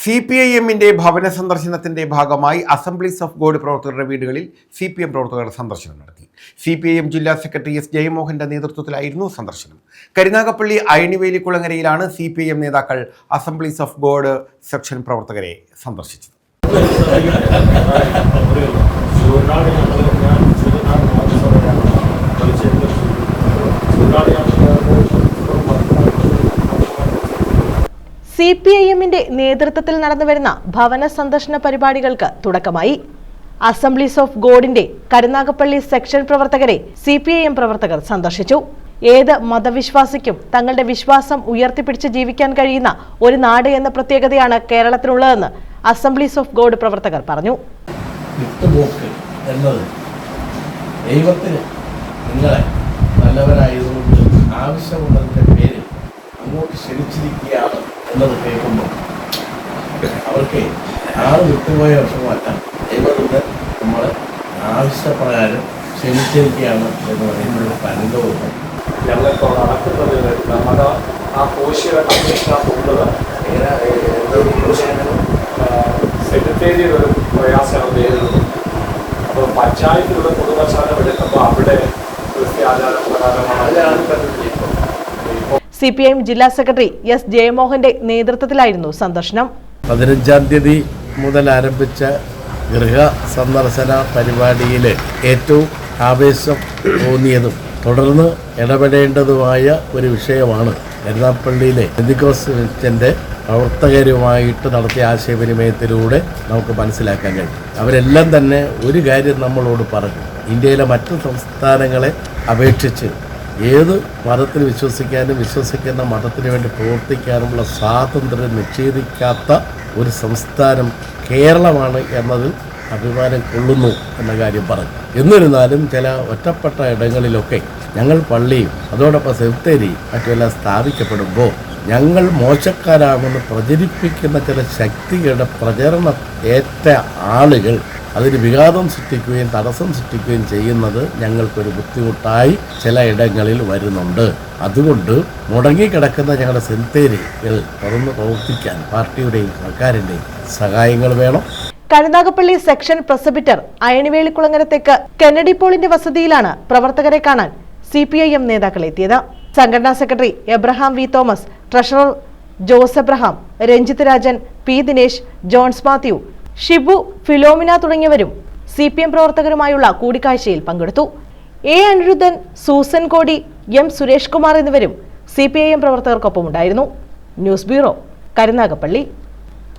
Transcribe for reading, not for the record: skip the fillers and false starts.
CPIM-ന്റെ ഭവന സന്ദർശനത്തിന്റെ ഭാഗമായി അസംബ്ലീസ് ഓഫ് ഗോഡ് പ്രവർത്തകരുടെ വീടുകളിൽ CPM പ്രവർത്തകർ സന്ദർശനം നടത്തി. CPIM ജില്ലാ സെക്രട്ടറി S. ജയമോഹന്റെ നേതൃത്വത്തിലായിരുന്നു സന്ദർശനം. കരുനാഗപ്പള്ളി അയണിവേലിക്കുളങ്ങരയിലാണ് CPIM നേതാക്കൾ അസംബ്ലീസ് ഓഫ് ഗോഡ് സെക്ഷൻ പ്രവർത്തകരെ സന്ദർശിച്ചത്. CPIM-ന്റെ നേതൃത്വത്തിൽ നടന്നുവരുന്ന ഭവന സന്ദർശന പരിപാടികൾക്ക് തുടക്കമായി. അസംബ്ലീസ് ഓഫ് ഗോഡിന്റെ കരുനാഗപ്പള്ളി സെക്ഷൻ പ്രവർത്തകരെ CPIM പ്രവർത്തകർ സന്ദർശിച്ചു. ഏത് മതവിശ്വാസിക്കും തങ്ങളുടെ വിശ്വാസം ഉയർത്തിപ്പിടിച്ച് ജീവിക്കാൻ കഴിയുന്ന ഒരു നാട് എന്ന പ്രത്യേകതയാണ് കേരളത്തിനുള്ളതെന്ന് അസംബ്ലീസ് ഓഫ് ഗോഡ് പ്രവർത്തകർ പറഞ്ഞു. ദൈവത്തിന് നിങ്ങളെ നല്ലവരായതുകൊണ്ട് ആവശ്യമുള്ളതിൻ്റെ പേര് അങ്ങോട്ട് ക്ഷണിച്ചിരിക്കുകയാണ് എന്നത് കേൾക്കുമ്പോൾ അവർക്ക് ആൾ വിട്ടുപോയ വിഷമല്ല, ദൈവത്തിന് നമ്മൾ ആവശ്യപ്രകാരം ക്ഷണിച്ചിരിക്കുകയാണ് എന്ന് പറയുന്നൊരു അനുഭവമുണ്ട്. ഞങ്ങളിപ്പോൾ നടക്കുന്നത് നമ്മുടെ ആ കോശിയുടെ കമ്മീഷനകത്തുള്ളത് സെക്രട്ടേറിയറ്റ് ഒരു പ്രയാസമാണ് നേരിടുന്നത്. അപ്പോൾ പഞ്ചായത്തിലുള്ള പൊതുവശാലം എടുക്കുമ്പോൾ അവിടെ ക്രിസ്ത്യാചാരം പ്രകാരമാണ്. CPIM ജില്ലാ സെക്രട്ടറി S. ജയമോഹന്റെ നേതൃത്വത്തിലായിരുന്നു സന്ദർശനം. 15-ാം തീയതി മുതൽ ആരംഭിച്ച ഗൃഹ സന്ദർശന പരിപാടിയിൽ ഏറ്റവും ആവേശം തോന്നിയതും തുടർന്ന് ഇടപെടേണ്ടതുമായ ഒരു വിഷയമാണ് കരുനാഗപ്പള്ളിയിലെ പെന്തിക്കോസ്ത് ചർച്ചിന്റെ പ്രവർത്തകരുമായിട്ട് നടത്തിയ ആശയവിനിമയത്തിലൂടെ നമുക്ക് മനസ്സിലാക്കാൻ കഴിയും. അവരെല്ലാം തന്നെ ഒരു കാര്യം നമ്മളോട് പറഞ്ഞു: ഇന്ത്യയിലെ മറ്റു സംസ്ഥാനങ്ങളെ അപേക്ഷിച്ച് ഏത് മതത്തിൽ വിശ്വസിക്കാനും വിശ്വസിക്കുന്ന മതത്തിന് വേണ്ടി പ്രവർത്തിക്കാനുമുള്ള സ്വാതന്ത്ര്യം നിഷേധിക്കാത്ത ഒരു സംസ്ഥാനം കേരളമാണ് എന്നതിൽ അഭിമാനം കൊള്ളുന്നു എന്ന കാര്യം പറഞ്ഞു. എന്നിരുന്നാലും ചില ഒറ്റപ്പെട്ട ഇടങ്ങളിലൊക്കെ ഞങ്ങൾ പള്ളിയും അതോടൊപ്പം സെമിത്തേരിയും മറ്റുമെല്ലാം സ്ഥാപിക്കപ്പെടുമ്പോൾ ഞങ്ങൾ മോശക്കാരാകുമെന്ന് പ്രചരിപ്പിക്കുന്ന ചില ശക്തികളുടെ പ്രചരണം ഏറ്റ ആളുകൾ അതിന് വിഘാതം സൃഷ്ടിക്കുകയും തടസ്സം സൃഷ്ടിക്കുകയും ചെയ്യുന്നത് ഞങ്ങൾക്കൊരു ബുദ്ധിമുട്ടായി ചില ഇടങ്ങളിൽ വരുന്നുണ്ട്. അതുകൊണ്ട് മുടങ്ങിക്കിടക്കുന്ന ഞങ്ങളുടെ സെമിത്തേരികൾ തുറന്ന് പ്രവർത്തിക്കാൻ പാർട്ടിയുടെയും സർക്കാരിൻ്റെയും സഹായങ്ങൾ വേണം. കരുനാഗപ്പള്ളി സെക്ഷൻ പ്രസിബിറ്റർ അയണിവേലിക്കുളങ്ങരത്തേക്ക് കെന്നഡി പോളിന്റെ വസതിയിലാണ് പ്രവർത്തകരെ കാണാൻ CPIM നേതാക്കൾ എത്തിയത്. സംഘടനാ secretary Abraham V. Thomas, treasurer Jose Abraham, Ranjith Rajan, P. Dinesh, Johns Mathew, Shibu, Philomina തുടങ്ങിയവരും CPM പ്രവർത്തകരുമായുള്ള കൂടിക്കാഴ്ചയിൽ പങ്കെടുത്തു. A. Aniruddhan, Susan Kodi, M. Suresh Kumar എന്നിവരും CPIM പ്രവർത്തകർക്കൊപ്പം ഉണ്ടായിരുന്നു. News bureau, Karunagappally.